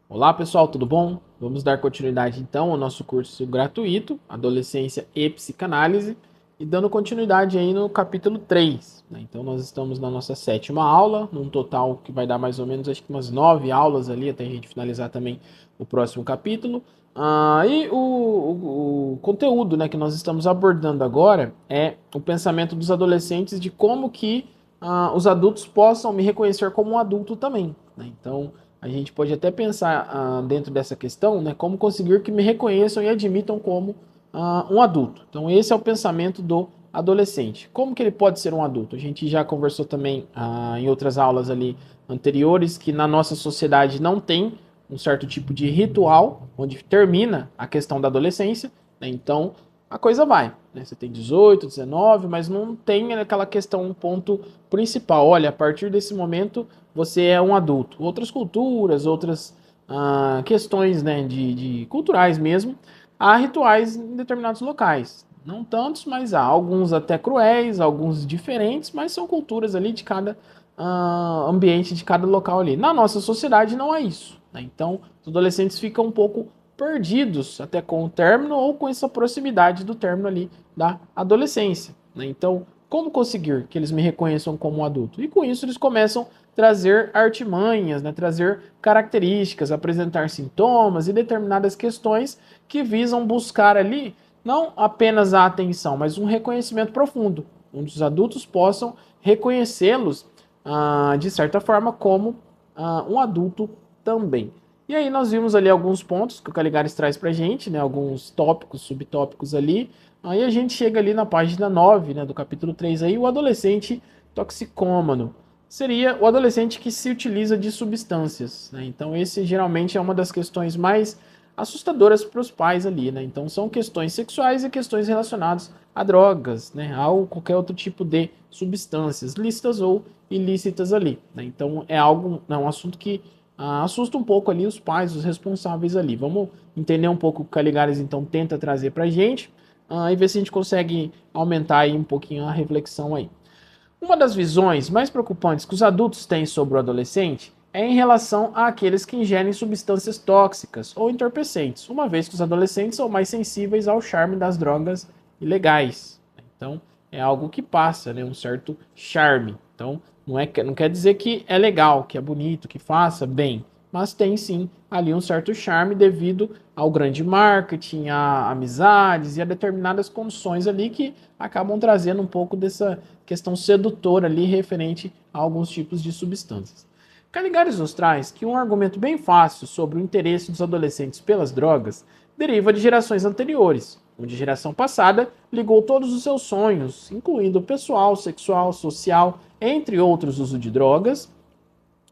Olá pessoal, tudo bom? Vamos dar continuidade então ao nosso curso gratuito, Adolescência e Psicanálise, e dando continuidade aí no capítulo 3, né? Então nós estamos na nossa sétima aula, num total que vai dar mais ou menos acho que umas 9 aulas ali, até a gente finalizar também o próximo capítulo. E o conteúdo, né, que nós estamos abordando agora é o pensamento dos adolescentes de como que os adultos possam me reconhecer como um adulto também, né? Então a gente pode até pensar dentro dessa questão, né, como conseguir que me reconheçam e admitam como um adulto. Então, esse é o pensamento do adolescente. Como que ele pode ser um adulto? A gente já conversou também em outras aulas ali anteriores que na nossa sociedade não tem um certo tipo de ritual onde termina a questão da adolescência, né? Então, a coisa vai, né? Você tem 18, 19, mas não tem aquela questão, um ponto principal. Olha, a partir desse momento você é um adulto. Outras culturas, outras questões, né, de culturais mesmo, há rituais em determinados locais. Não tantos, mas há alguns até cruéis, alguns diferentes, mas são culturas ali de cada ambiente, de cada local ali. Na nossa sociedade não é isso, né? Então, os adolescentes ficam um pouco perdidos até com o término ou com essa proximidade do término ali da adolescência, né? Então, como conseguir que eles me reconheçam como um adulto? E com isso eles começam a trazer artimanhas, né? Trazer características, apresentar sintomas e determinadas questões que visam buscar ali não apenas a atenção, mas um reconhecimento profundo, onde os adultos possam reconhecê-los de certa forma como um adulto também. E aí nós vimos ali alguns pontos que o Caligares traz pra gente, né, alguns tópicos, subtópicos ali. Aí a gente chega ali na página 9, né, do capítulo 3 aí, o adolescente toxicômano. Seria o adolescente que se utiliza de substâncias, né? Então esse geralmente é uma das questões mais assustadoras para os pais ali, né? Então são questões sexuais e questões relacionadas a drogas, né? A qualquer outro tipo de substâncias, lícitas ou ilícitas ali, né? Então é algo, é um assunto que assusta um pouco ali os pais, os responsáveis ali. Vamos entender um pouco o que o Caligares então tenta trazer para a gente e ver se a gente consegue aumentar aí um pouquinho a reflexão aí. Uma das visões mais preocupantes que os adultos têm sobre o adolescente é em relação àqueles que ingerem substâncias tóxicas ou entorpecentes, uma vez que os adolescentes são mais sensíveis ao charme das drogas ilegais. Então, é algo que passa, né, um certo charme. Então, não quer dizer que é legal, que é bonito, que faça bem, mas tem sim ali um certo charme devido ao grande marketing, a amizades e a determinadas condições ali que acabam trazendo um pouco dessa questão sedutora ali referente a alguns tipos de substâncias. Caligares nos traz que um argumento bem fácil sobre o interesse dos adolescentes pelas drogas deriva de gerações anteriores, onde a geração passada ligou todos os seus sonhos, incluindo pessoal, sexual, social, entre outros uso de drogas,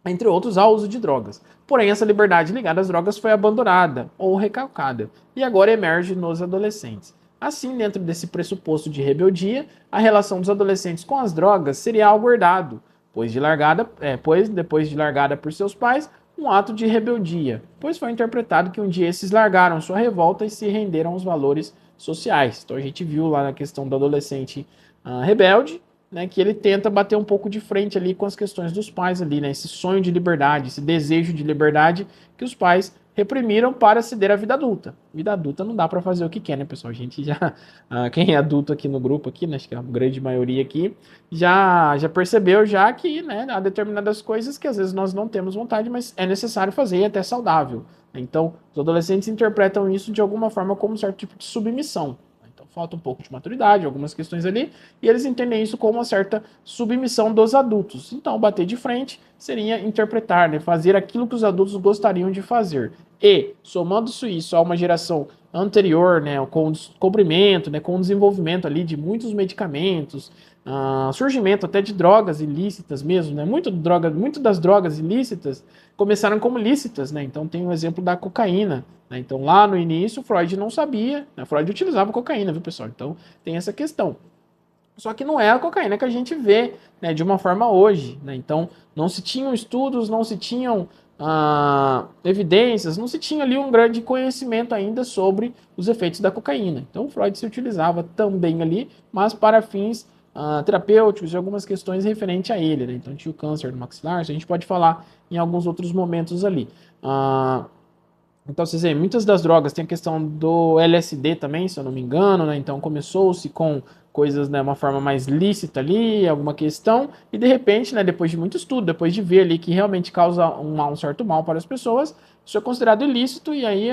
entre outros ao uso de drogas. Porém, essa liberdade ligada às drogas foi abandonada ou recalcada e agora emerge nos adolescentes. Assim, dentro desse pressuposto de rebeldia, a relação dos adolescentes com as drogas seria algo herdado, pois depois de largada por seus pais, um ato de rebeldia, pois foi interpretado que um dia esses largaram sua revolta e se renderam aos valores sociais. Então a gente viu lá na questão do adolescente rebelde, né, que ele tenta bater um pouco de frente ali com as questões dos pais ali, né, esse sonho de liberdade, esse desejo de liberdade que os pais reprimiram para ceder à vida adulta. Vida adulta não dá para fazer o que quer, né, pessoal? A gente já, quem é adulto aqui no grupo aqui, né, acho que é a grande maioria aqui, já percebeu já que, né, há determinadas coisas que às vezes nós não temos vontade, mas é necessário fazer e é até saudável. Então, os adolescentes interpretam isso de alguma forma como um certo tipo de submissão. Então, falta um pouco de maturidade, algumas questões ali, e eles entendem isso como uma certa submissão dos adultos. Então, bater de frente seria interpretar, né, fazer aquilo que os adultos gostariam de fazer. E, somando isso a uma geração anterior, né, com o descobrimento, né, com o desenvolvimento ali de muitos medicamentos, surgimento até de drogas ilícitas mesmo, né, muito das drogas ilícitas começaram como lícitas, né, então tem o exemplo da cocaína, né, então lá no início Freud não sabia, né, Freud utilizava cocaína, viu pessoal, então tem essa questão. Só que não é a cocaína que a gente vê, né, de uma forma hoje, né? Então não se tinham estudos, não se tinham evidências, não se tinha ali um grande conhecimento ainda sobre os efeitos da cocaína. Então Freud se utilizava também ali, mas para fins terapêuticos e algumas questões referentes a ele, né? Então tinha o câncer do maxilar, isso a gente pode falar em alguns outros momentos ali. Então, vocês veem, muitas das drogas tem a questão do LSD também, se eu não me engano, né? Então, começou-se com coisas, né, uma forma mais lícita ali, alguma questão, e de repente, né, depois de muito estudo, depois de ver ali que realmente causa um certo mal para as pessoas, isso é considerado ilícito e aí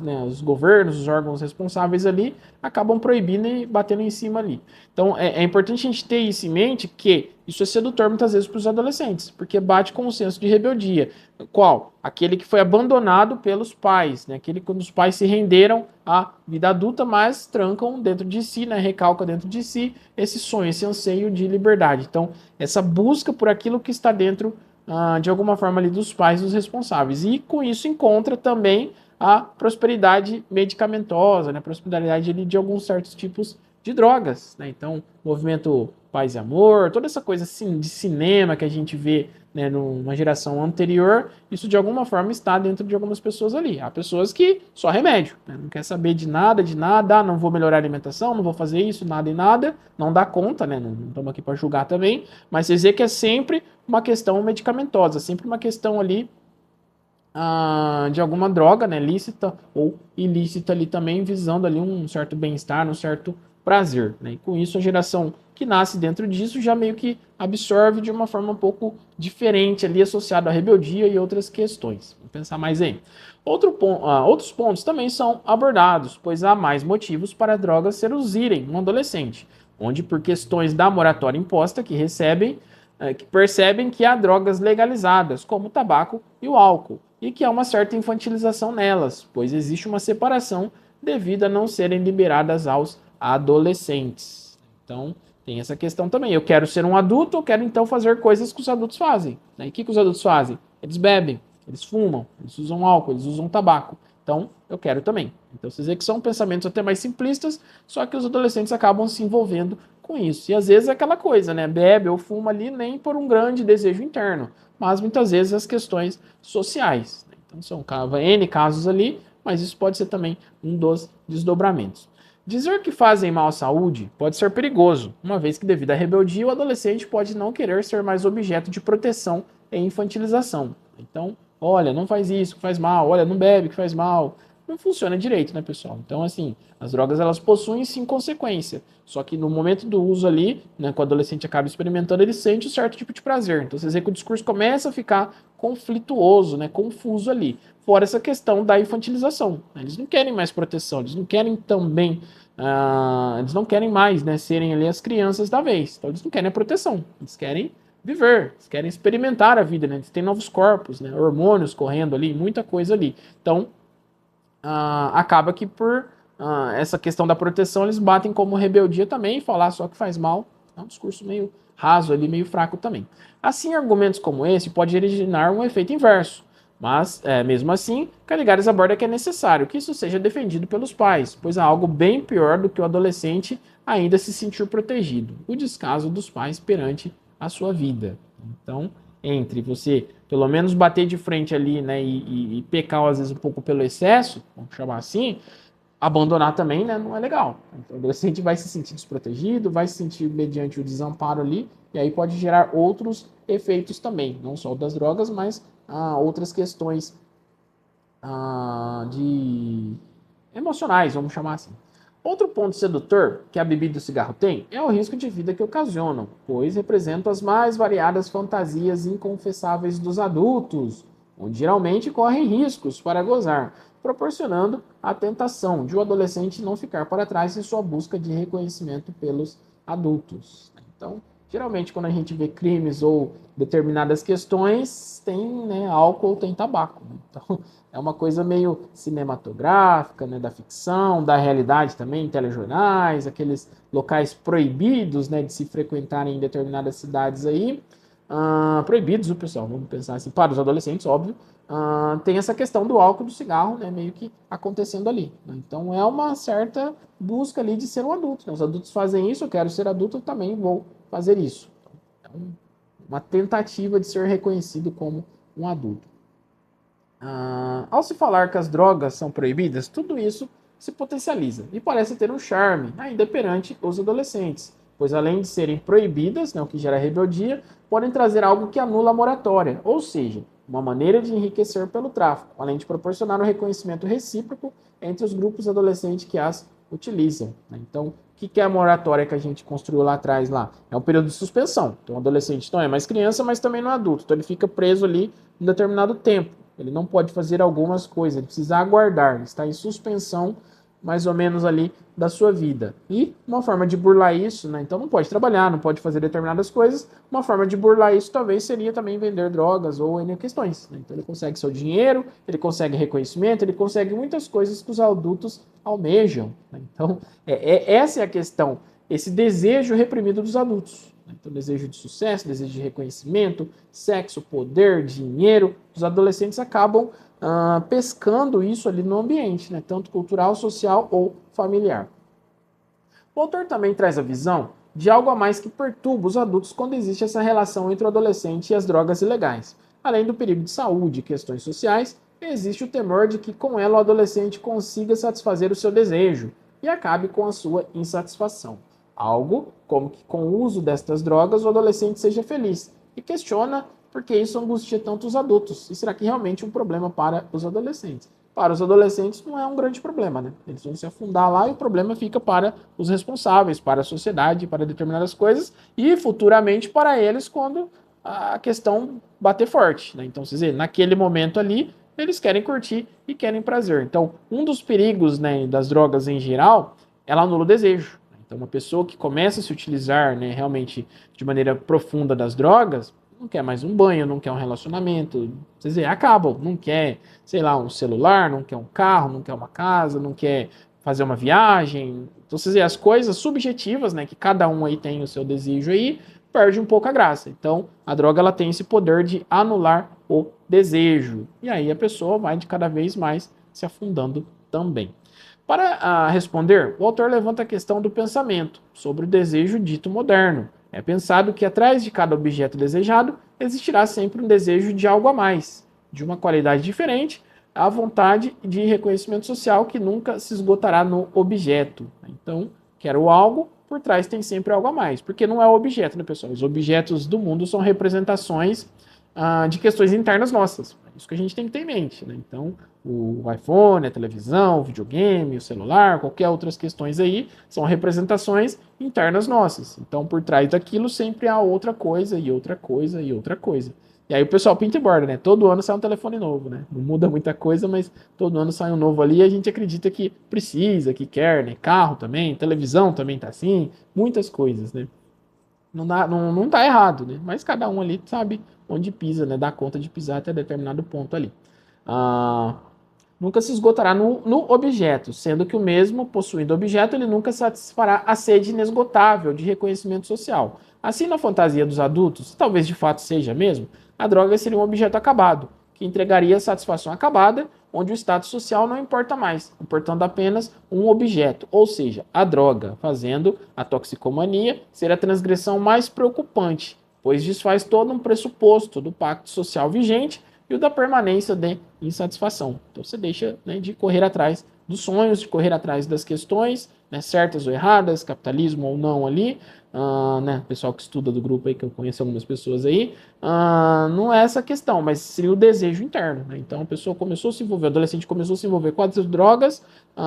né, os governos, os órgãos responsáveis ali acabam proibindo e batendo em cima ali. Então, é importante a gente ter isso em mente que isso é sedutor muitas vezes para os adolescentes, porque bate com o senso de rebeldia. Qual? Aquele que foi abandonado pelos pais, né? Aquele quando os pais se renderam à vida adulta, mas trancam dentro de si, né? Recalca dentro de si esse sonho, esse anseio de liberdade. Então, essa busca por aquilo que está dentro, de alguma forma, ali dos pais, dos responsáveis. E com isso encontra também a prosperidade medicamentosa, né? Prosperidade ali de alguns certos tipos de drogas, né? Então, movimento Paz e Amor, toda essa coisa assim, de cinema que a gente vê, né, numa geração anterior, isso de alguma forma está dentro de algumas pessoas ali. Há pessoas que só remédio, né, não quer saber de nada, não vou melhorar a alimentação, não vou fazer isso, nada e nada, não dá conta, né, não estamos aqui para julgar também, mas vocês vê que é sempre uma questão medicamentosa, sempre uma questão ali de alguma droga, né, lícita ou ilícita ali também, visando ali um certo bem-estar, um certo prazer, né? E com isso a geração que nasce dentro disso já meio que absorve de uma forma um pouco diferente ali, associado à rebeldia e outras questões. Vamos pensar mais aí. Outros pontos também são abordados, pois há mais motivos para drogas seduzirem um adolescente, onde por questões da moratória imposta que percebem que há drogas legalizadas, como o tabaco e o álcool, e que há uma certa infantilização nelas, pois existe uma separação devido a não serem liberadas aos adolescentes. Então, tem essa questão também. Eu quero ser um adulto, eu quero então fazer coisas que os adultos fazem. Né? E o que os adultos fazem? Eles bebem, eles fumam, eles usam álcool, eles usam tabaco. Então, eu quero também. Então, vocês veem que são pensamentos até mais simplistas, só que os adolescentes acabam se envolvendo com isso. E às vezes é aquela coisa, né? Bebe ou fuma ali nem por um grande desejo interno, mas muitas vezes as questões sociais. Né? Então, são N casos ali, mas isso pode ser também um dos desdobramentos. Dizer que fazem mal à saúde pode ser perigoso, uma vez que, devido à rebeldia, o adolescente pode não querer ser mais objeto de proteção e infantilização. Então, olha, não faz isso, que faz mal, olha, não bebe, que faz mal. Não funciona direito, né, pessoal? Então, assim, as drogas elas possuem sim consequência. Só que no momento do uso ali, né, que o adolescente acaba experimentando, ele sente um certo tipo de prazer. Então, vocês veem que o discurso começa a ficar conflituoso, né, confuso ali. Fora essa questão da infantilização. Né? Eles não querem mais proteção, eles não querem também, eles não querem mais, né, serem ali as crianças da vez. Então, eles não querem a proteção, eles querem viver, eles querem experimentar a vida, né? Eles têm novos corpos, né, hormônios correndo ali, muita coisa ali. Então, acaba que por essa questão da proteção eles batem como rebeldia também, falar só que faz mal, é um discurso meio raso ali, meio fraco também. Assim, argumentos como esse podem originar um efeito inverso, mas mesmo assim, Caligares aborda que é necessário que isso seja defendido pelos pais, pois há algo bem pior do que o adolescente ainda se sentir protegido, o descaso dos pais perante a sua vida. Então, entre você pelo menos bater de frente ali, né, e pecar às vezes um pouco pelo excesso, vamos chamar assim, abandonar também, né, não é legal. Então, o adolescente vai se sentir desprotegido, vai se sentir mediante o desamparo ali, e aí pode gerar outros efeitos também, não só das drogas, mas outras questões de emocionais, vamos chamar assim. Outro ponto sedutor que a bebida e o cigarro têm é o risco de vida que ocasionam, pois representam as mais variadas fantasias inconfessáveis dos adultos, onde geralmente correm riscos para gozar, proporcionando a tentação de o adolescente não ficar para trás em sua busca de reconhecimento pelos adultos. Então, geralmente quando a gente vê crimes ou determinadas questões, tem, né, álcool, tem tabaco. Então, é uma coisa meio cinematográfica, né, da ficção, da realidade também, telejornais, aqueles locais proibidos, né, de se frequentarem em determinadas cidades aí, proibidos, o pessoal, vamos pensar assim, para os adolescentes, óbvio, tem essa questão do álcool, do cigarro, né, meio que acontecendo ali. Né? Então é uma certa busca ali de ser um adulto. Né? Os adultos fazem isso, eu quero ser adulto, eu também vou fazer isso. Então, é uma tentativa de ser reconhecido como um adulto. Ao se falar que as drogas são proibidas, tudo isso se potencializa e parece ter um charme ainda perante os adolescentes, pois além de serem proibidas, né, o que gera rebeldia, podem trazer algo que anula a moratória, ou seja, uma maneira de enriquecer pelo tráfico, além de proporcionar um reconhecimento recíproco entre os grupos adolescentes que as utilizam. Então, o que é a moratória que a gente construiu lá atrás? É um período de suspensão. Então, o adolescente não é mais criança, mas também não é adulto. Então, ele fica preso ali um determinado tempo. Ele não pode fazer algumas coisas, ele precisa aguardar, ele está em suspensão mais ou menos ali da sua vida. E uma forma de burlar isso, né? Então não pode trabalhar, não pode fazer determinadas coisas. Uma forma de burlar isso talvez seria também vender drogas ou N questões. Né? Então ele consegue seu dinheiro, ele consegue reconhecimento, ele consegue muitas coisas que os adultos almejam. Né? Então essa é a questão, esse desejo reprimido dos adultos. Então, desejo de sucesso, desejo de reconhecimento, sexo, poder, dinheiro. Os adolescentes acabam pescando isso ali no ambiente, né? Tanto cultural, social ou familiar. O autor também traz a visão de algo a mais que perturba os adultos quando existe essa relação entre o adolescente e as drogas ilegais. Além do perigo de saúde e questões sociais, existe o temor de que com ela o adolescente consiga satisfazer o seu desejo e acabe com a sua insatisfação. Algo como que com o uso destas drogas o adolescente seja feliz e questiona por que isso angustia tanto os adultos. E será que realmente é um problema para os adolescentes? Para os adolescentes não é um grande problema, né? Eles vão se afundar lá e o problema fica para os responsáveis, para a sociedade, para determinadas coisas e futuramente para eles quando a questão bater forte, né? Então, vocês veem, naquele momento ali, eles querem curtir e querem prazer. Então, um dos perigos, né, das drogas em geral, ela anula o desejo. Então, uma pessoa que começa a se utilizar, né, realmente de maneira profunda das drogas, não quer mais um banho, não quer um relacionamento, vocês veem, acabam, não quer, sei lá, um celular, não quer um carro, não quer uma casa, não quer fazer uma viagem. Então, vocês veem, as coisas subjetivas, né, que cada um aí tem o seu desejo aí, perde um pouco a graça. Então, a droga ela tem esse poder de anular o desejo. E aí a pessoa vai de cada vez mais se afundando também. Para responder, o autor levanta a questão do pensamento sobre o desejo dito moderno. É pensado que atrás de cada objeto desejado existirá sempre um desejo de algo a mais, de uma qualidade diferente, a vontade de reconhecimento social que nunca se esgotará no objeto. Então, quero algo, por trás tem sempre algo a mais, porque não é o objeto, né, pessoal? Os objetos do mundo são representações de questões internas nossas. É isso que a gente tem que ter em mente, né? Então, o iPhone, a televisão, o videogame, o celular, qualquer outras questões aí, são representações internas nossas. Então, por trás daquilo sempre há outra coisa, e outra coisa, e outra coisa. E aí o pessoal pinta e borda, né? Todo ano sai um telefone novo, né? Não muda muita coisa, mas todo ano sai um novo ali e a gente acredita que precisa, que quer, né? Carro também, televisão também tá assim, muitas coisas, né? Não tá errado, né? Mas cada um ali sabe onde pisa, né? Dá conta de pisar até determinado ponto ali. Nunca se esgotará no objeto, sendo que o mesmo, possuindo objeto, ele nunca satisfará a sede inesgotável de reconhecimento social. Assim, na fantasia dos adultos, talvez de fato seja mesmo, a droga seria um objeto acabado, que entregaria satisfação acabada, onde o status social não importa mais, importando apenas um objeto, ou seja, a droga, fazendo a toxicomania ser a transgressão mais preocupante, pois desfaz todo um pressuposto do pacto social vigente e o da permanência de insatisfação. Então você deixa, né, de correr atrás dos sonhos, de correr atrás das questões, né, certas ou erradas, capitalismo ou não ali, né, pessoal que estuda do grupo aí, que eu conheço algumas pessoas aí, não é essa questão, mas seria o desejo interno. Né? Então a pessoa começou a se envolver, o adolescente começou a se envolver com as drogas,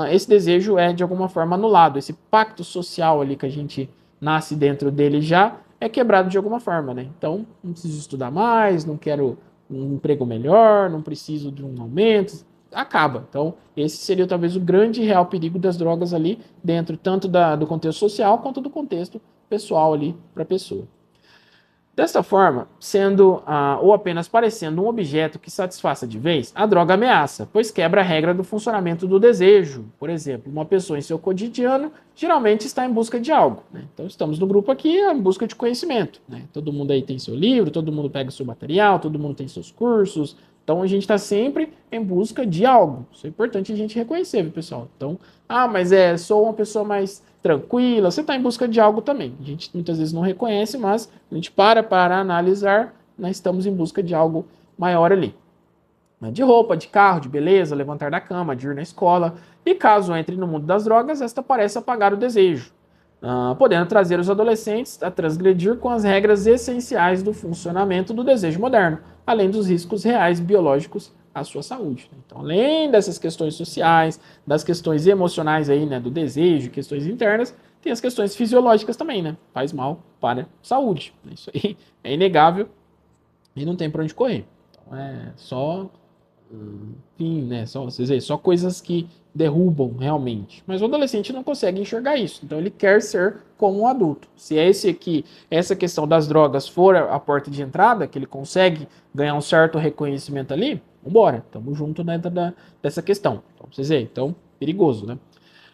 esse desejo é de alguma forma anulado, esse pacto social ali que a gente nasce dentro dele já é quebrado de alguma forma. Né? Então não preciso estudar mais, não quero um emprego melhor, não preciso de um aumento, acaba. Então, esse seria talvez o grande e real perigo das drogas ali dentro, tanto do contexto social quanto do contexto pessoal ali para a pessoa. Desta forma, sendo ou apenas parecendo um objeto que satisfaça de vez, a droga ameaça, pois quebra a regra do funcionamento do desejo. Por exemplo, uma pessoa em seu cotidiano geralmente está em busca de algo. Né? Então, estamos no grupo aqui em busca de conhecimento. Né? Todo mundo aí tem seu livro, todo mundo pega seu material, todo mundo tem seus cursos. Então, a gente está sempre em busca de algo. Isso é importante a gente reconhecer, viu, pessoal? Então, mas sou uma pessoa mais tranquila, você está em busca de algo também. A gente muitas vezes não reconhece, mas a gente para analisar, nós estamos em busca de algo maior ali. De roupa, de carro, de beleza, levantar da cama, de ir na escola. E caso entre no mundo das drogas, esta parece apagar o desejo, podendo trazer os adolescentes a transgredir com as regras essenciais do funcionamento do desejo moderno, além dos riscos reais biológicos à sua saúde. Então, além dessas questões sociais, das questões emocionais aí, né, do desejo, questões internas, tem as questões fisiológicas também, né? Faz mal para a saúde. Isso aí é inegável e não tem para onde correr. Então, é só, enfim, né? Só coisas que derrubam realmente. Mas o adolescente não consegue enxergar isso. Então ele quer ser como um adulto. Se é esse aqui, essa questão das drogas for a porta de entrada, que ele consegue ganhar um certo reconhecimento ali, vambora, tamo junto dentro dessa questão. Então, vocês veem, então, perigoso, né?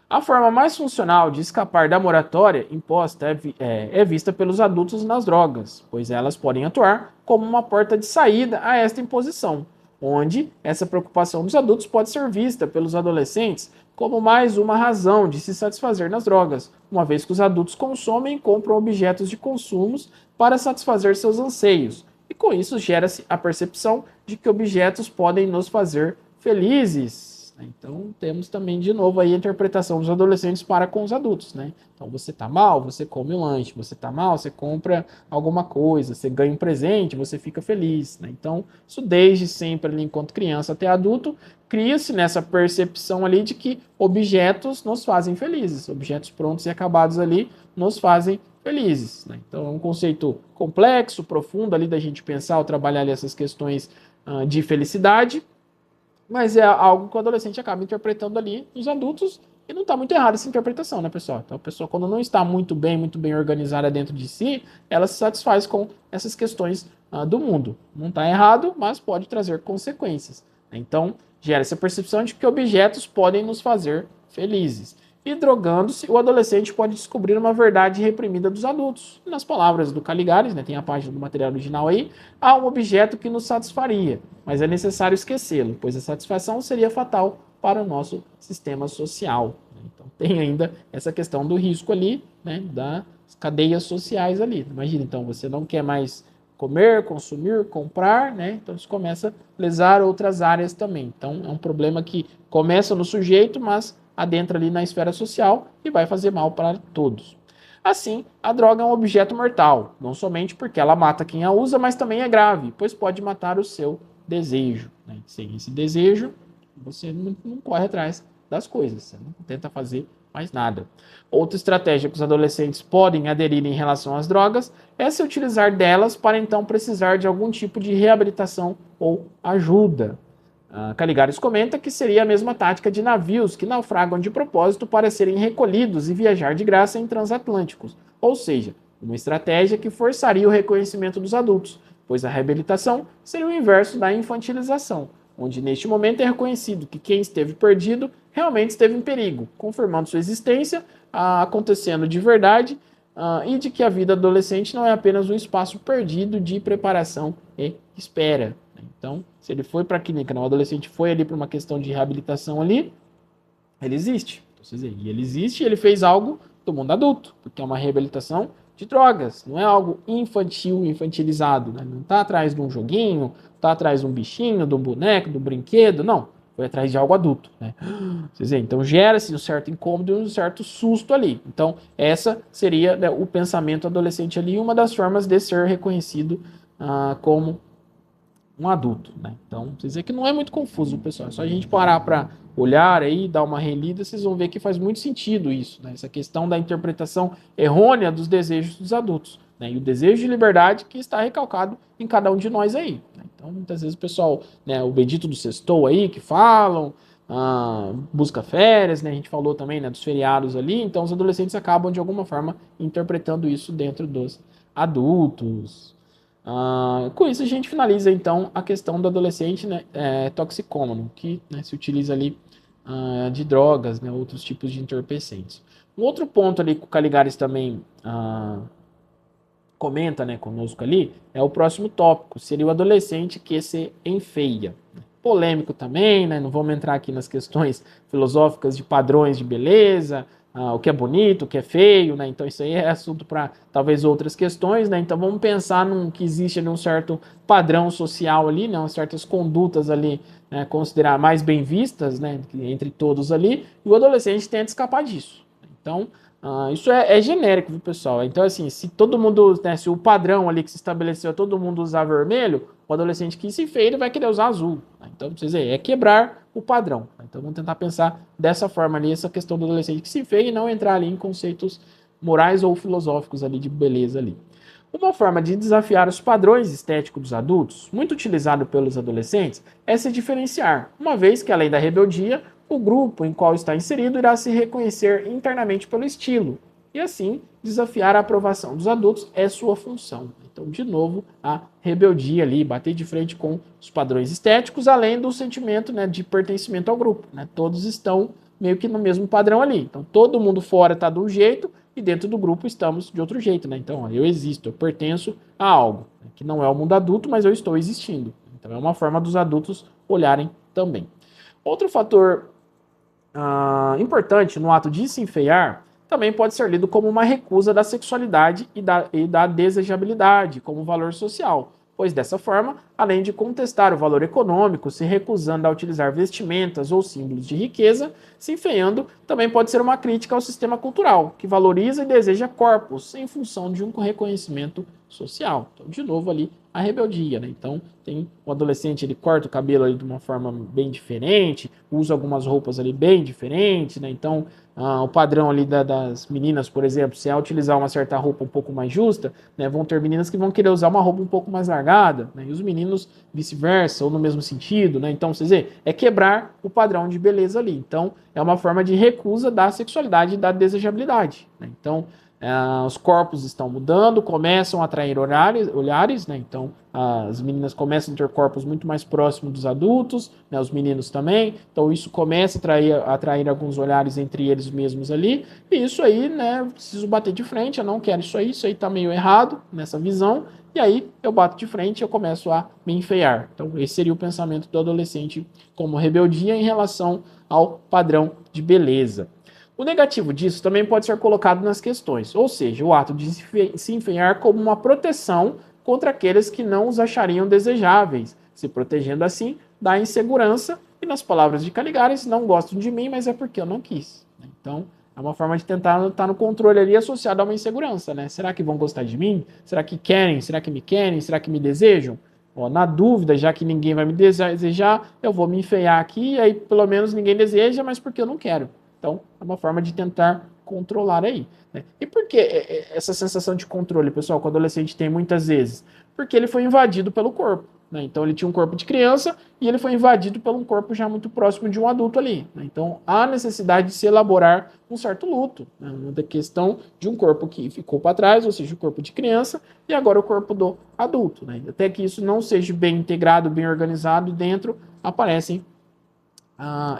A forma mais funcional de escapar da moratória imposta é vista pelos adultos nas drogas, pois elas podem atuar como uma porta de saída a esta imposição, onde essa preocupação dos adultos pode ser vista pelos adolescentes como mais uma razão de se satisfazer nas drogas, uma vez que os adultos consomem e compram objetos de consumos para satisfazer seus anseios, e com isso gera-se a percepção de que objetos podem nos fazer felizes. Então temos também de novo aí a interpretação dos adolescentes para com os adultos, né? Então você tá mal, você come um lanche, você tá mal, você compra alguma coisa, você ganha um presente, você fica feliz, né? Então isso desde sempre ali enquanto criança até adulto cria-se nessa percepção ali de que objetos nos fazem felizes, objetos prontos e acabados ali nos fazem felizes, né? Então é um conceito complexo, profundo ali da gente pensar ou trabalhar ali essas questões de felicidade. Mas é algo que o adolescente acaba interpretando ali nos adultos e não está muito errado essa interpretação, né, pessoal? Então, a pessoa, quando não está muito bem organizada dentro de si, ela se satisfaz com essas questões do mundo. Não está errado, mas pode trazer consequências. Então, gera essa percepção de que objetos podem nos fazer felizes. E drogando-se, o adolescente pode descobrir uma verdade reprimida dos adultos. Nas palavras do Caligares, né, tem a página do material original aí, há um objeto que nos satisfaria, mas é necessário esquecê-lo, pois a satisfação seria fatal para o nosso sistema social. Então tem ainda essa questão do risco ali, né, das cadeias sociais ali. Imagina, então, você não quer mais comer, consumir, comprar, né? Então isso começa a lesar outras áreas também. Então é um problema que começa no sujeito, mas adentra ali na esfera social e vai fazer mal para todos. Assim, a droga é um objeto mortal, não somente porque ela mata quem a usa, mas também é grave, pois pode matar o seu desejo. Né? Sem esse desejo, você não corre atrás das coisas, você não tenta fazer mais nada. Outra estratégia que os adolescentes podem aderir em relação às drogas é se utilizar delas para então precisar de algum tipo de reabilitação ou ajuda. Caligares comenta que seria a mesma tática de navios que naufragam de propósito para serem recolhidos e viajar de graça em transatlânticos, ou seja, uma estratégia que forçaria o reconhecimento dos adultos, pois a reabilitação seria o inverso da infantilização, onde neste momento é reconhecido que quem esteve perdido realmente esteve em perigo, confirmando sua existência, acontecendo de verdade, e de que a vida adolescente não é apenas um espaço perdido de preparação e espera. Então, se ele foi para a clínica, o adolescente foi ali para uma questão de reabilitação ali, ele existe. E ele existe e ele fez algo do mundo adulto, porque é uma reabilitação de drogas, não é algo infantil, infantilizado, né? Não está atrás de um joguinho, está atrás de um bichinho, de um boneco, de um brinquedo, não. Foi atrás de algo adulto, né? Vocês veem? Então gera-se um certo incômodo e um certo susto ali. Então essa seria, né, o pensamento adolescente ali, uma das formas de ser reconhecido como um adulto, né? Então, vocês veem que não é muito confuso, pessoal. É só a gente parar para olhar aí, dar uma relida, vocês vão ver que faz muito sentido isso, né? Essa questão da interpretação errônea dos desejos dos adultos, né? E o desejo de liberdade que está recalcado em cada um de nós aí, né? Então, muitas vezes o pessoal, né, o bendito do sextou aí, que falam, busca férias, né? A gente falou também, né, dos feriados ali. Então, os adolescentes acabam, de alguma forma, interpretando isso dentro dos adultos. Com isso a gente finaliza então a questão do adolescente, né, toxicômano, que, né, se utiliza ali de drogas, né, outros tipos de entorpecentes. Um outro ponto ali que o Caligares também comenta, né, conosco ali é o próximo tópico, seria o adolescente que se enfeia. Polêmico também, né, não vamos entrar aqui nas questões filosóficas de padrões de beleza, o que é bonito, o que é feio, né? Então isso aí é assunto para talvez outras questões, né? Então vamos pensar que existe ali um certo padrão social ali, né? Certas condutas ali, né, considerar mais bem vistas, né, entre todos ali, e o adolescente tenta escapar disso. Então Isso é genérico, viu, pessoal? Então, assim, se todo mundo, né, se o padrão ali que se estabeleceu, todo mundo usar vermelho, o adolescente que se feia, ele vai querer usar azul. Então, pra vocês verem, é quebrar o padrão. Então, vamos tentar pensar dessa forma ali, essa questão do adolescente que se feia e não entrar ali em conceitos morais ou filosóficos ali de beleza ali. Uma forma de desafiar os padrões estéticos dos adultos, muito utilizado pelos adolescentes, é se diferenciar, uma vez que, além da rebeldia, o grupo em qual está inserido irá se reconhecer internamente pelo estilo, e assim desafiar a aprovação dos adultos é sua função. Então, de novo, a rebeldia ali, bater de frente com os padrões estéticos, além do sentimento, né, de pertencimento ao grupo. Né? Todos estão meio que no mesmo padrão ali. Então, todo mundo fora está de um jeito e dentro do grupo estamos de outro jeito. Né? Então, eu existo, eu pertenço a algo, né, que não é o mundo adulto, mas eu estou existindo. Então, é uma forma dos adultos olharem também. Outro fator importante no ato de se enfeiar também pode ser lido como uma recusa da sexualidade e da desejabilidade como valor social, pois dessa forma, além de contestar o valor econômico, se recusando a utilizar vestimentas ou símbolos de riqueza, se enfeiando também pode ser uma crítica ao sistema cultural, que valoriza e deseja corpos em função de um reconhecimento social. Então, de novo ali, a rebeldia, né? Então, tem o adolescente, ele corta o cabelo ali de uma forma bem diferente, usa algumas roupas ali bem diferentes, né? Então, o padrão ali das meninas, por exemplo, se é utilizar uma certa roupa um pouco mais justa, né, vão ter meninas que vão querer usar uma roupa um pouco mais largada, né, e os meninos vice-versa, ou no mesmo sentido, né? Então, vocês veem, é quebrar o padrão de beleza ali. Então, é uma forma de recusa da sexualidade e da desejabilidade, né? Então, os corpos estão mudando, começam a atrair olhares, né? Então as meninas começam a ter corpos muito mais próximos dos adultos, né? Os meninos também. Então isso começa a atrair alguns olhares entre eles mesmos ali. E isso aí, né? Eu preciso bater de frente, eu não quero isso aí tá meio errado nessa visão. E aí eu bato de frente e eu começo a me enfeiar. Então esse seria o pensamento do adolescente como rebeldia em relação ao padrão de beleza. O negativo disso também pode ser colocado nas questões, ou seja, o ato de se enfeiar como uma proteção contra aqueles que não os achariam desejáveis, se protegendo assim da insegurança e, nas palavras de Caligares, não gostam de mim, mas é porque eu não quis. Então, é uma forma de tentar estar no controle ali associado a uma insegurança, né? Será que vão gostar de mim? Será que querem? Será que me querem? Será que me desejam? Na dúvida, já que ninguém vai me desejar, eu vou me enfeiar aqui e aí pelo menos ninguém deseja, mas porque eu não quero. Então, é uma forma de tentar controlar aí. Né? E por que essa sensação de controle, pessoal, que o adolescente tem muitas vezes? Porque ele foi invadido pelo corpo. Né? Então, ele tinha um corpo de criança e ele foi invadido por um corpo já muito próximo de um adulto ali. Né? Então, há necessidade de se elaborar um certo luto. Né? Da questão de um corpo que ficou para trás, ou seja, o corpo de criança, e agora o corpo do adulto. Né? Até que isso não seja bem integrado, bem organizado, dentro aparecem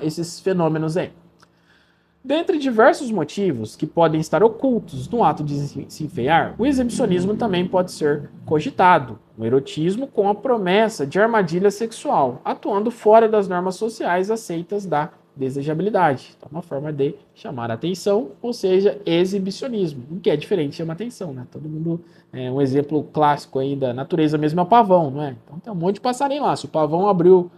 esses fenômenos aí. Dentre diversos motivos que podem estar ocultos no ato de se enfeiar, o exibicionismo também pode ser cogitado. O erotismo com a promessa de armadilha sexual, atuando fora das normas sociais aceitas da desejabilidade. Então, uma forma de chamar a atenção, ou seja, exibicionismo, o que é diferente chama atenção, né? Todo mundo, um exemplo clássico aí da natureza mesmo é o pavão, não é? Então tem um monte de passarinho lá. Se o pavão abriu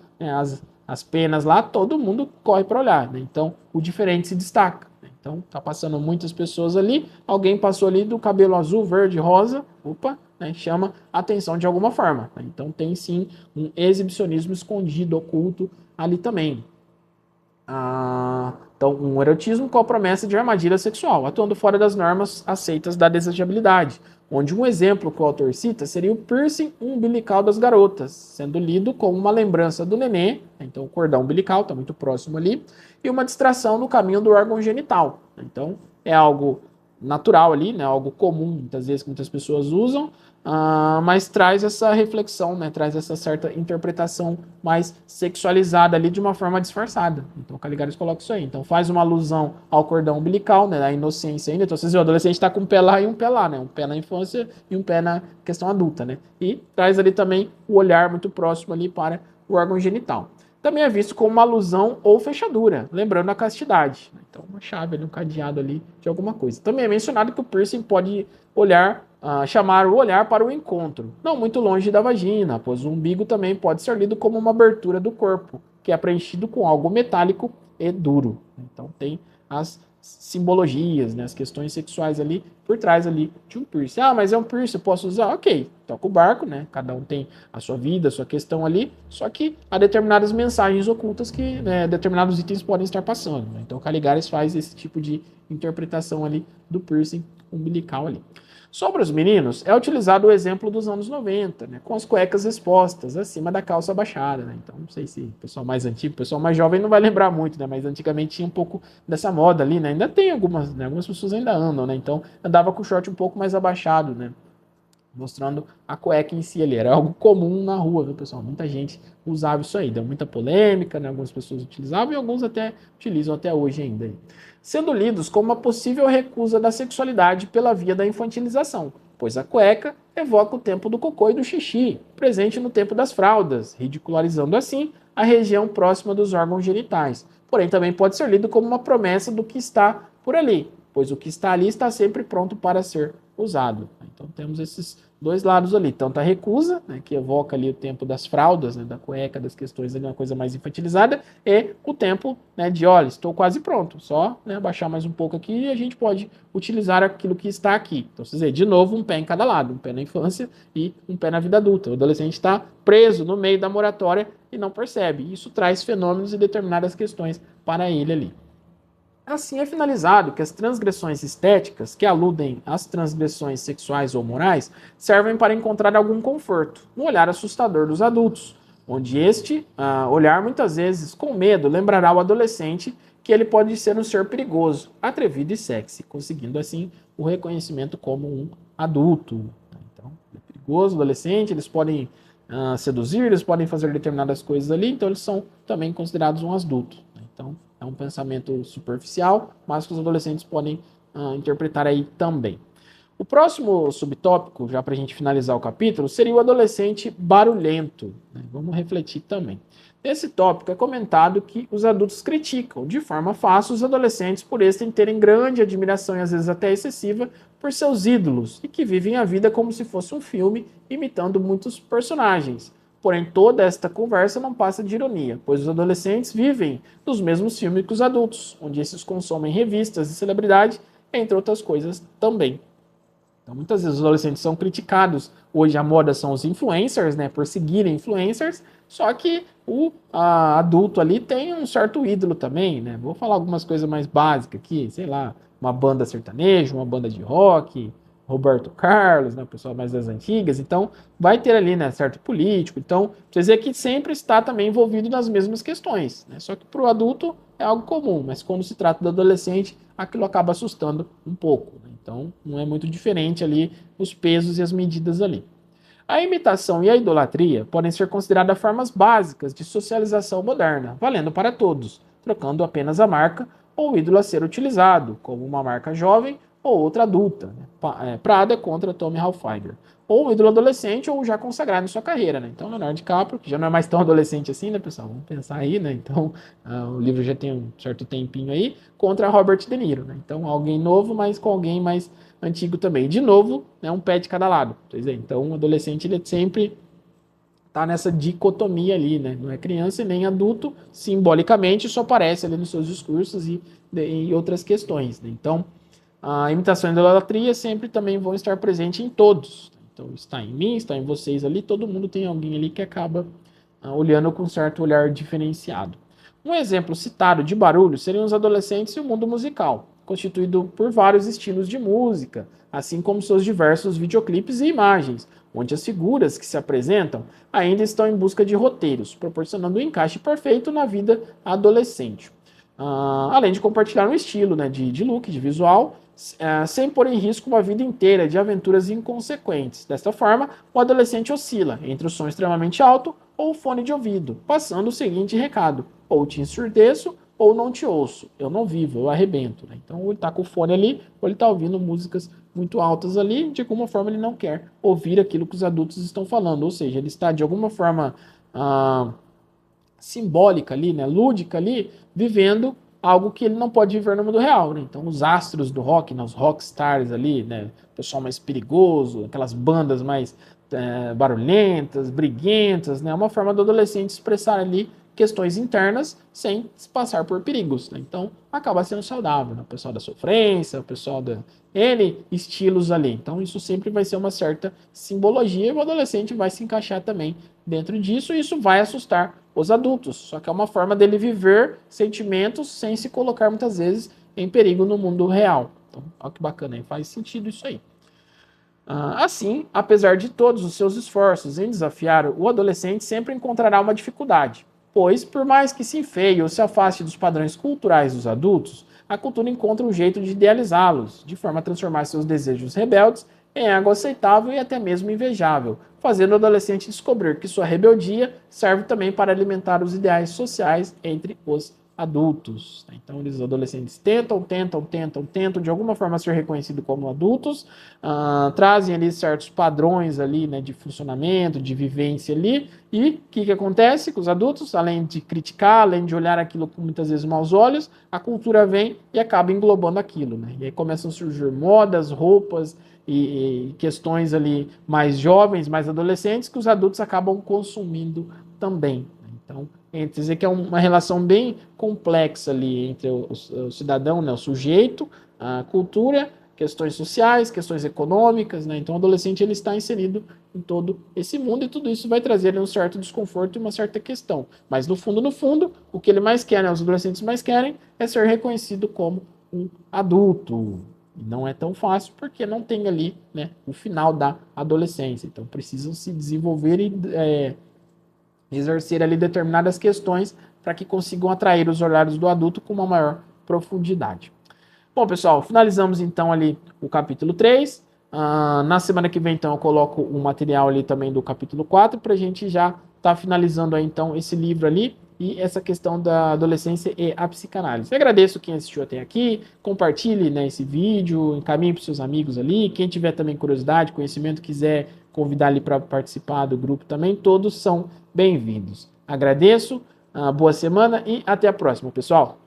as penas lá, todo mundo corre para olhar, né? Então o diferente se destaca. Né? Então tá passando muitas pessoas ali, alguém passou ali do cabelo azul, verde, rosa, opa, né? Chama atenção de alguma forma. Né? Então tem sim um exibicionismo escondido, oculto ali também. Então, um erotismo com a promessa de armadilha sexual, atuando fora das normas aceitas da desejabilidade, onde um exemplo que o autor cita seria o piercing umbilical das garotas, sendo lido como uma lembrança do nenê, então o cordão umbilical está muito próximo ali, e uma distração no caminho do órgão genital. Então, é algo natural ali, né, algo comum, muitas vezes que muitas pessoas usam, mas traz essa reflexão, né, traz essa certa interpretação mais sexualizada ali de uma forma disfarçada. Então o Caligares coloca isso aí. Então faz uma alusão ao cordão umbilical, né, da inocência ainda. Então vocês veem, o adolescente está com um pé lá e um pé lá, né, um pé na infância e um pé na questão adulta, né, e traz ali também o olhar muito próximo ali para o órgão genital. Também é visto como uma alusão ou fechadura, lembrando a castidade. Então, uma chave ali, um cadeado ali de alguma coisa. Também é mencionado que o piercing pode chamar o olhar para o encontro, não muito longe da vagina, pois o umbigo também pode ser lido como uma abertura do corpo, que é preenchido com algo metálico e duro. Então, tem as simbologias, né, as questões sexuais ali por trás ali de um piercing. Ah, mas é um piercing, posso usar? Ok, toca o barco, né? Cada um tem a sua vida, a sua questão ali, só que há determinadas mensagens ocultas que, né, determinados itens podem estar passando. Né? Então, Caligares faz esse tipo de interpretação ali do piercing umbilical ali. Sobre os meninos, é utilizado o exemplo dos anos 90, né, com as cuecas expostas acima da calça baixada. Né? Então, não sei se o pessoal mais antigo, o pessoal mais jovem não vai lembrar muito, né, mas antigamente tinha um pouco dessa moda ali, né? Ainda tem algumas, né, algumas pessoas ainda andam, né? Então, andava com o short um pouco mais abaixado, né? Mostrando a cueca em si ali. Era algo comum na rua, viu, pessoal? Muita gente usava isso aí. Deu muita polêmica, né? Algumas pessoas utilizavam e alguns até utilizam até hoje ainda. Sendo lidos como uma possível recusa da sexualidade pela via da infantilização, pois a cueca evoca o tempo do cocô e do xixi, presente no tempo das fraldas, ridicularizando assim a região próxima dos órgãos genitais. Porém, também pode ser lido como uma promessa do que está por ali, pois o que está ali está sempre pronto para ser usado. Então temos esses dois lados ali, tanto a recusa, né, que evoca ali o tempo das fraldas, né, da cueca, das questões ali, uma coisa mais infantilizada, e o tempo, né, de, olha, estou quase pronto, só, né, baixar mais um pouco aqui e a gente pode utilizar aquilo que está aqui. Então, vocês veem, de novo, um pé em cada lado, um pé na infância e um pé na vida adulta. O adolescente está preso no meio da moratória e não percebe. Isso traz fenômenos e determinadas questões para ele ali. Assim é finalizado que as transgressões estéticas, que aludem às transgressões sexuais ou morais, servem para encontrar algum conforto no olhar assustador dos adultos, onde este olhar muitas vezes com medo lembrará ao adolescente que ele pode ser um ser perigoso, atrevido e sexy, conseguindo assim o reconhecimento como um adulto. Então, é perigoso, adolescente, eles podem seduzir, eles podem fazer determinadas coisas ali, então eles são também considerados um adulto. Então, é um pensamento superficial, mas que os adolescentes podem interpretar aí também. O próximo subtópico, já para a gente finalizar o capítulo, seria o adolescente barulhento. Né? Vamos refletir também. Nesse tópico é comentado que os adultos criticam de forma fácil os adolescentes por estes terem grande admiração e às vezes até excessiva por seus ídolos e que vivem a vida como se fosse um filme, imitando muitos personagens. Porém, toda esta conversa não passa de ironia, pois os adolescentes vivem nos mesmos filmes que os adultos, onde esses consomem revistas de celebridade, entre outras coisas também. Então, muitas vezes os adolescentes são criticados. Hoje a moda são os influencers, né, por seguirem influencers, só que o adulto ali tem um certo ídolo também, né? Vou falar algumas coisas mais básicas aqui, sei lá, uma banda sertaneja, uma banda de rock, Roberto Carlos, né, o pessoal mais das antigas, então vai ter ali, né, certo político, então vocês veem que sempre está também envolvido nas mesmas questões, né, só que para o adulto é algo comum, mas quando se trata do adolescente, aquilo acaba assustando um pouco, né, então não é muito diferente ali os pesos e as medidas ali. A imitação e a idolatria podem ser consideradas formas básicas de socialização moderna, valendo para todos, trocando apenas a marca ou o ídolo a ser utilizado, como uma marca jovem ou outra adulta, né? Prada contra Tommy Hilfiger, ou um ídolo adolescente ou já consagrado em sua carreira, né? Então, Leonardo DiCaprio, que já não é mais tão adolescente assim, né, pessoal? Vamos pensar aí, né? Então, o livro já tem um certo tempinho aí, contra Robert De Niro, né? Então, alguém novo, mas com alguém mais antigo também. De novo, né, um pé de cada lado. Então, o adolescente, ele sempre tá nessa dicotomia ali, né? Não é criança e nem adulto, simbolicamente só aparece ali nos seus discursos e outras questões, né? Então, a imitação e a idolatria sempre também vão estar presentes em todos. Então, está em mim, está em vocês ali, todo mundo tem alguém ali que acaba olhando com um certo olhar diferenciado. Um exemplo citado de barulho seriam os adolescentes e o mundo musical, constituído por vários estilos de música, assim como seus diversos videoclipes e imagens, onde as figuras que se apresentam ainda estão em busca de roteiros, proporcionando um encaixe perfeito na vida adolescente. Além de compartilhar um estilo, né, de look, de visual, sem pôr em risco uma vida inteira de aventuras inconsequentes. Desta forma, o adolescente oscila entre o som extremamente alto ou o fone de ouvido, passando o seguinte recado: ou te ensurdeço ou não te ouço, eu não vivo, eu arrebento. Né? Então, ele está com o fone ali, ou ele está ouvindo músicas muito altas ali, de alguma forma ele não quer ouvir aquilo que os adultos estão falando, ou seja, ele está de alguma forma simbólica ali, né, lúdica ali, vivendo algo que ele não pode viver no mundo real, né? Então, os astros do rock, né, os rockstars ali, né, o pessoal mais perigoso, aquelas bandas mais barulhentas, briguentas, né, é uma forma do adolescente expressar ali questões internas sem se passar por perigos, né? Então, acaba sendo saudável, né? O pessoal da sofrência, o pessoal da N estilos ali. Então, isso sempre vai ser uma certa simbologia e o adolescente vai se encaixar também dentro disso e isso vai assustar os adultos. Só que é uma forma dele viver sentimentos sem se colocar muitas vezes em perigo no mundo real. Então, olha que bacana, hein? Faz sentido isso aí. Assim, apesar de todos os seus esforços em desafiar, o adolescente sempre encontrará uma dificuldade, pois, por mais que se enfeie ou se afaste dos padrões culturais dos adultos, a cultura encontra um jeito de idealizá-los, de forma a transformar seus desejos rebeldes em algo aceitável e até mesmo invejável, fazendo o adolescente descobrir que sua rebeldia serve também para alimentar os ideais sociais entre os adultos. Então, os adolescentes tentam de alguma forma ser reconhecidos como adultos, trazem ali certos padrões ali, né, de funcionamento, de vivência ali, e o que acontece com os adultos? Além de criticar, além de olhar aquilo com muitas vezes maus olhos, a cultura vem e acaba englobando aquilo, né? E aí começam a surgir modas, roupas e questões ali mais jovens, mais adolescentes, que os adultos acabam consumindo também. Então, dizer que é uma relação bem complexa ali entre o cidadão, né, o sujeito, a cultura, questões sociais, questões econômicas, né? Então o adolescente ele está inserido em todo esse mundo e tudo isso vai trazer um certo desconforto e uma certa questão. Mas no fundo, o que ele mais quer, né, os adolescentes mais querem é ser reconhecido como um adulto. E não é tão fácil porque não tem ali, né, o final da adolescência. Então precisam se desenvolver e exercer ali determinadas questões para que consigam atrair os olhares do adulto com uma maior profundidade. Bom, pessoal, finalizamos então ali o capítulo 3. Na semana que vem, então, eu coloco um material ali também do capítulo 4 para a gente já estar finalizando aí, então, esse livro ali e essa questão da adolescência e a psicanálise. Eu agradeço quem assistiu até aqui, compartilhe, né, esse vídeo, encaminhe para os seus amigos ali, quem tiver também curiosidade, conhecimento, quiser convidar ali para participar do grupo também, todos são bem-vindos. Agradeço, boa semana e até a próxima, pessoal!